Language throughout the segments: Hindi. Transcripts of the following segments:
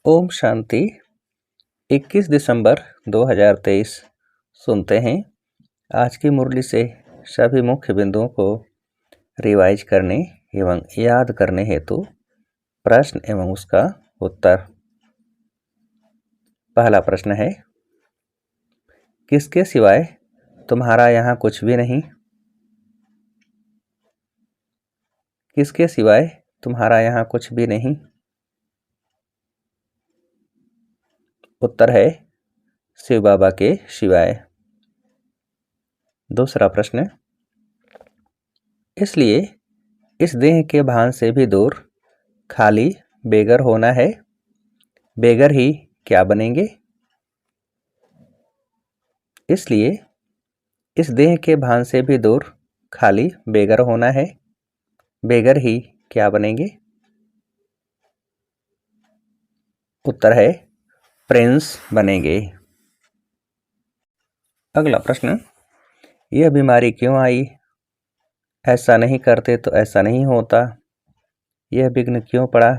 ओम शांति। 21 दिसंबर 2023 सुनते हैं। आज की मुरली से सभी मुख्य बिंदुओं को रिवाइज करने एवं याद करने हेतु प्रश्न एवं उसका उत्तर। पहला प्रश्न है, किसके सिवाय तुम्हारा यहाँ कुछ भी नहीं? किसके सिवाय तुम्हारा यहाँ कुछ भी नहीं? उत्तर है शिव बाबा के सिवाय। दूसरा प्रश्न, इसलिए इस देह के भान से भी दूर खाली बेगर होना है। बेगर ही क्या बनेंगे? इसलिए इस देह के भान से भी दूर खाली बेगर होना है। बेगर ही क्या बनेंगे? उत्तर है प्रिंस बनेंगे। अगला प्रश्न, यह बीमारी क्यों आई? ऐसा नहीं करते तो ऐसा नहीं होता। यह विघ्न क्यों पड़ा?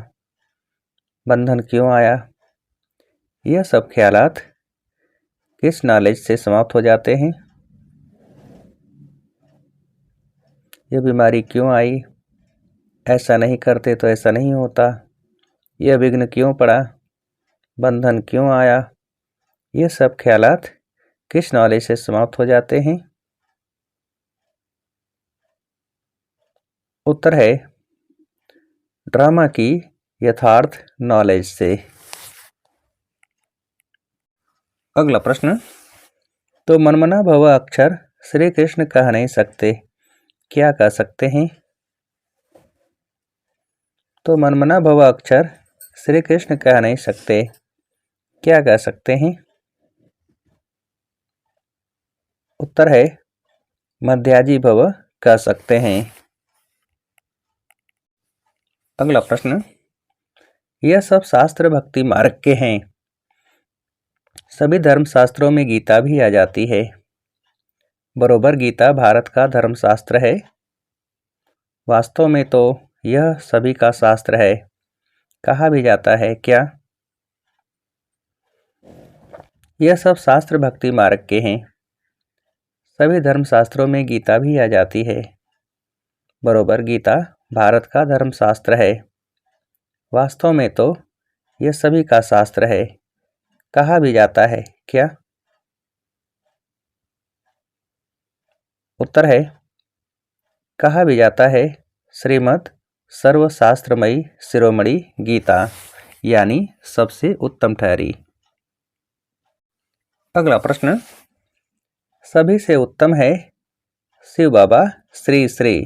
बंधन क्यों आया? यह सब ख्यालात किस नॉलेज से समाप्त हो जाते हैं? यह बीमारी क्यों आई? ऐसा नहीं करते तो ऐसा नहीं होता। यह विघ्न क्यों पड़ा? बंधन क्यों आया? ये सब ख्यालात किस नॉलेज से समाप्त हो जाते हैं? उत्तर है ड्रामा की यथार्थ नॉलेज से। अगला प्रश्न, तो मनमना भव अक्षर श्री कृष्ण कह नहीं सकते, क्या कह सकते हैं? तो मनमना भव अक्षर श्री कृष्ण कह नहीं सकते, क्या कह सकते हैं? उत्तर है मध्याजी भव कह सकते हैं। अगला प्रश्न, यह सब शास्त्र भक्ति मार्ग के हैं। सभी धर्म शास्त्रों में गीता भी आ जाती है। बरोबर गीता भारत का धर्मशास्त्र है। वास्तव में तो यह सभी का शास्त्र है। कहा भी जाता है क्या? यह सब शास्त्र भक्ति मार्ग के हैं। सभी धर्मशास्त्रों में गीता भी आ जाती है। बरोबर गीता भारत का धर्मशास्त्र है। वास्तव में तो यह सभी का शास्त्र है। कहा भी जाता है क्या? उत्तर है कहा भी जाता है श्रीमद् सर्वशास्त्रमयी शिरोमणि गीता, यानी सबसे उत्तम ठहरी। अगला प्रश्न, सभी से उत्तम है शिव बाबा श्री श्री,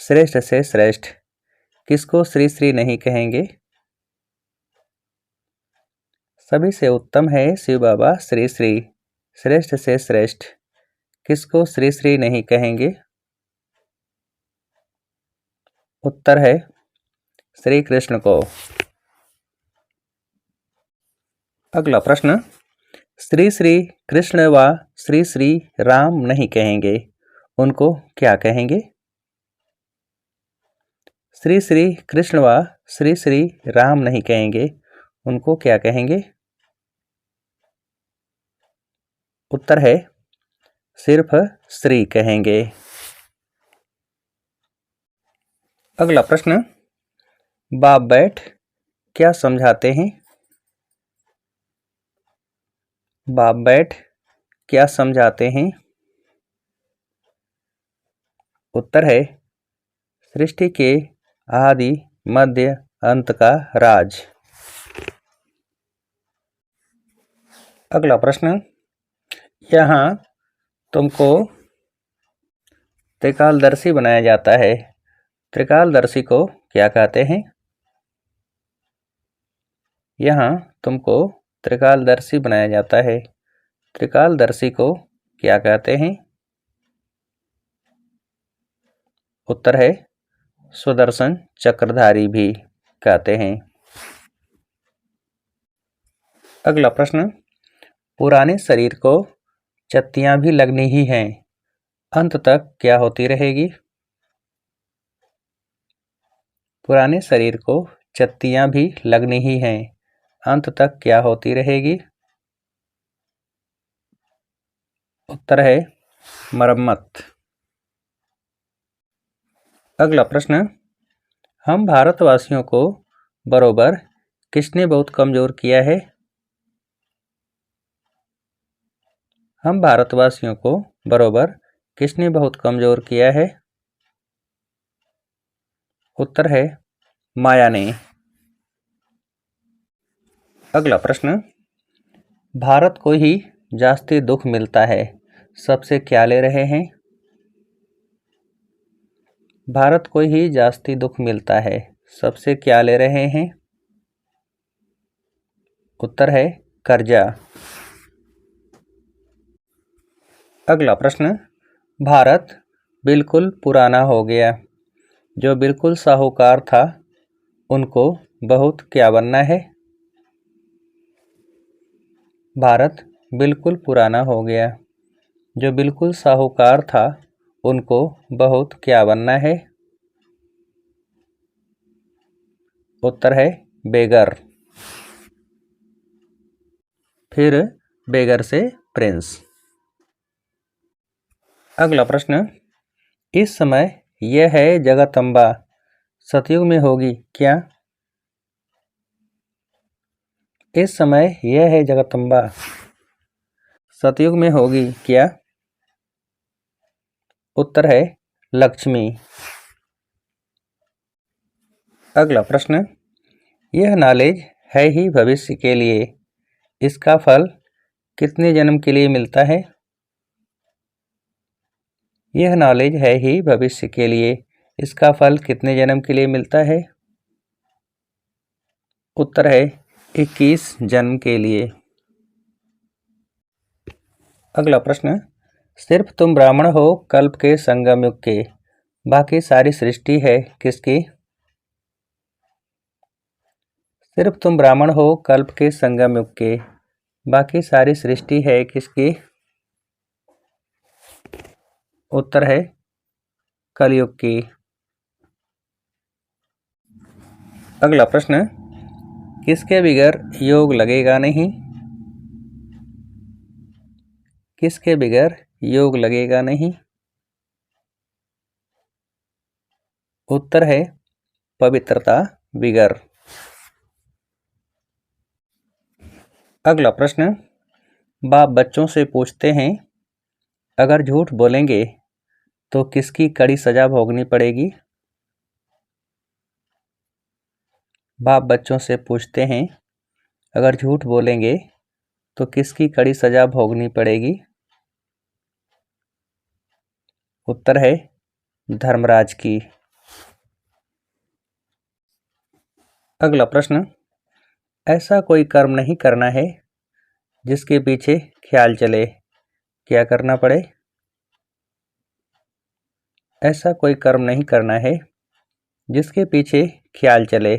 श्रेष्ठ से श्रेष्ठ, किसको श्री श्री नहीं कहेंगे? सभी से उत्तम है शिव बाबा श्री श्री, श्रेष्ठ से श्रेष्ठ, किसको श्री श्री नहीं कहेंगे? उत्तर है श्री कृष्ण को। अगला प्रश्न, श्री श्री कृष्ण व श्री श्री राम नहीं कहेंगे, उनको क्या कहेंगे? श्री श्री कृष्ण व श्री श्री राम नहीं कहेंगे, उनको क्या कहेंगे? उत्तर है सिर्फ श्री कहेंगे। अगला प्रश्न, बाप बैठ क्या समझाते हैं? बाप बैठ क्या समझाते हैं? उत्तर है सृष्टि के आदि मध्य अंत का राज। अगला प्रश्न, यहाँ तुमको त्रिकालदर्शी बनाया जाता है। त्रिकालदर्शी को क्या कहते हैं? यहाँ तुमको त्रिकालदर्शी बनाया जाता है। त्रिकालदर्शी को क्या कहते हैं? उत्तर है सुदर्शन चक्रधारी भी कहते हैं। अगला प्रश्न, पुराने शरीर को चत्तियां भी लगनी ही हैं, अंत तक क्या होती रहेगी? पुराने शरीर को चत्तियां भी लगनी ही हैं, अंत तक क्या होती रहेगी? उत्तर है मरम्मत। अगला प्रश्न, हम भारतवासियों को बरोबर किसने बहुत कमजोर किया है? हम भारतवासियों को बरोबर किसने बहुत कमजोर किया है? उत्तर है माया ने। अगला प्रश्न, भारत को ही जास्ती दुख मिलता है, सबसे क्या ले रहे हैं? भारत को ही जास्ती दुख मिलता है, सबसे क्या ले रहे हैं? उत्तर है कर्जा। अगला प्रश्न, भारत बिल्कुल पुराना हो गया, जो बिल्कुल साहूकार था उनको बहुत क्या बनना है? भारत बिल्कुल पुराना हो गया, जो बिल्कुल साहूकार था उनको बहुत क्या बनना है? उत्तर है बेगर। फिर बेगर से प्रिंस। अगला प्रश्न, इस समय यह है जगदम्बा सतयुग में होगी क्या? इस समय यह है जगदम्बा सतयुग में होगी क्या? उत्तर है लक्ष्मी। अगला प्रश्न, यह नॉलेज है ही भविष्य के लिए, इसका फल कितने जन्म के लिए मिलता है? यह नॉलेज है ही भविष्य के लिए, इसका फल कितने जन्म के लिए मिलता है? उत्तर है 21 जन्म के लिए। अगला प्रश्न, सिर्फ तुम ब्राह्मण हो कल्प के संगम युग के, बाकी सारी सृष्टि है किसकी? सिर्फ तुम ब्राह्मण हो कल्प के संगम युग के, बाकी सारी सृष्टि है किसकी? उत्तर है कलयुग की। अगला प्रश्न, किसके बिगर योग लगेगा नहीं? किसके बिगर योग लगेगा नहीं? उत्तर है पवित्रता बिगर। अगला प्रश्न, बाप बच्चों से पूछते हैं, अगर झूठ बोलेंगे तो किसकी कड़ी सजा भोगनी पड़ेगी? बाप बच्चों से पूछते हैं, अगर झूठ बोलेंगे तो किसकी कड़ी सजा भोगनी पड़ेगी? उत्तर है धर्मराज की। अगला प्रश्न, ऐसा कोई कर्म नहीं करना है जिसके पीछे ख्याल चले, क्या करना पड़े? ऐसा कोई कर्म नहीं करना है जिसके पीछे ख्याल चले,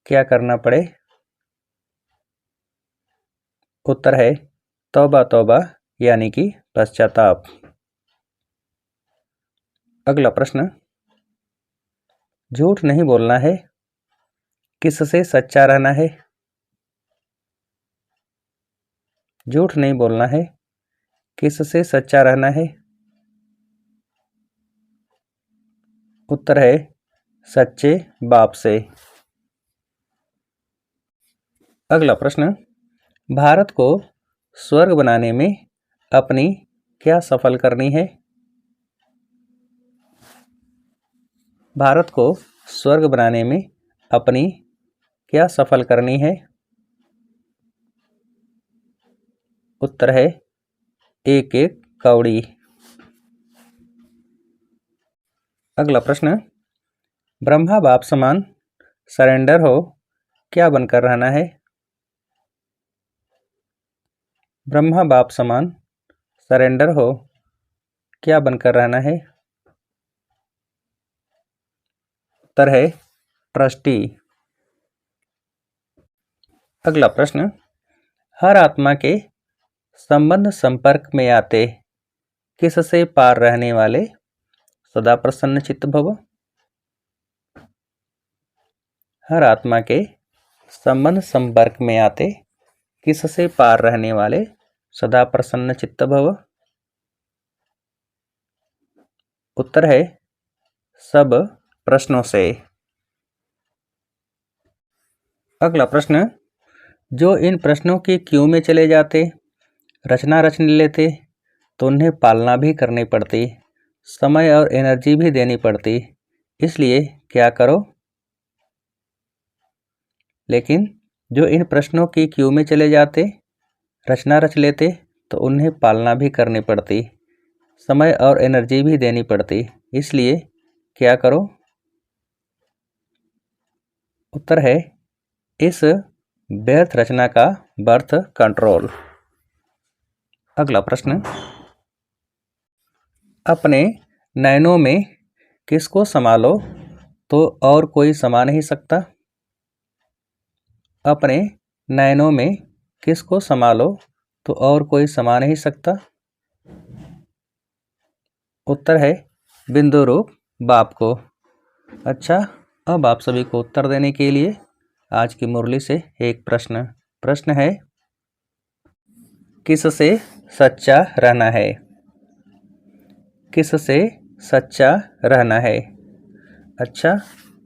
क्या करना पड़े? उत्तर है तौबा तौबा यानी कि पश्चाताप। अगला प्रश्न, झूठ नहीं बोलना है, किससे सच्चा रहना है? झूठ नहीं बोलना है, किससे सच्चा रहना है? उत्तर है सच्चे बाप से। अगला प्रश्न, भारत को स्वर्ग बनाने में अपनी क्या सफल करनी है? भारत को स्वर्ग बनाने में अपनी क्या सफल करनी है? उत्तर है एक एक कौड़ी। अगला प्रश्न, ब्रह्मा बाप समान सरेंडर हो क्या बनकर रहना है? ब्रह्मा बाप समान सरेंडर हो क्या बनकर रहना है? उत्तर है ट्रस्टी। अगला प्रश्न, हर आत्मा के संबंध संपर्क में आते किससे पार रहने वाले सदा प्रसन्न चित्त भव? हर आत्मा के संबंध संपर्क में आते किससे पार रहने वाले सदा प्रसन्न चित्त भव। उत्तर है सब प्रश्नों से। अगला प्रश्न, जो इन प्रश्नों की क्यों में चले जाते, रचना रच लेते तो उन्हें पालना भी करनी पड़ती, समय और एनर्जी भी देनी पड़ती, इसलिए क्या करो। लेकिन जो इन प्रश्नों की क्यू में चले जाते, रचना रच लेते तो उन्हें पालना भी करनी पड़ती, समय और एनर्जी भी देनी पड़ती, इसलिए क्या करो। उत्तर है इस व्यर्थ रचना का बर्थ कंट्रोल। अगला प्रश्न, अपने नयनों में किसको समा लो तो और कोई समा नहीं सकता। अपने नयनों में किसको समा लो तो और कोई समा नहीं सकता। उत्तर है बिंदु रूप बाप को। अच्छा, अब आप सभी को उत्तर देने के लिए आज की मुरली से एक प्रश्न है, किससे सच्चा रहना है। किससे सच्चा रहना है। अच्छा,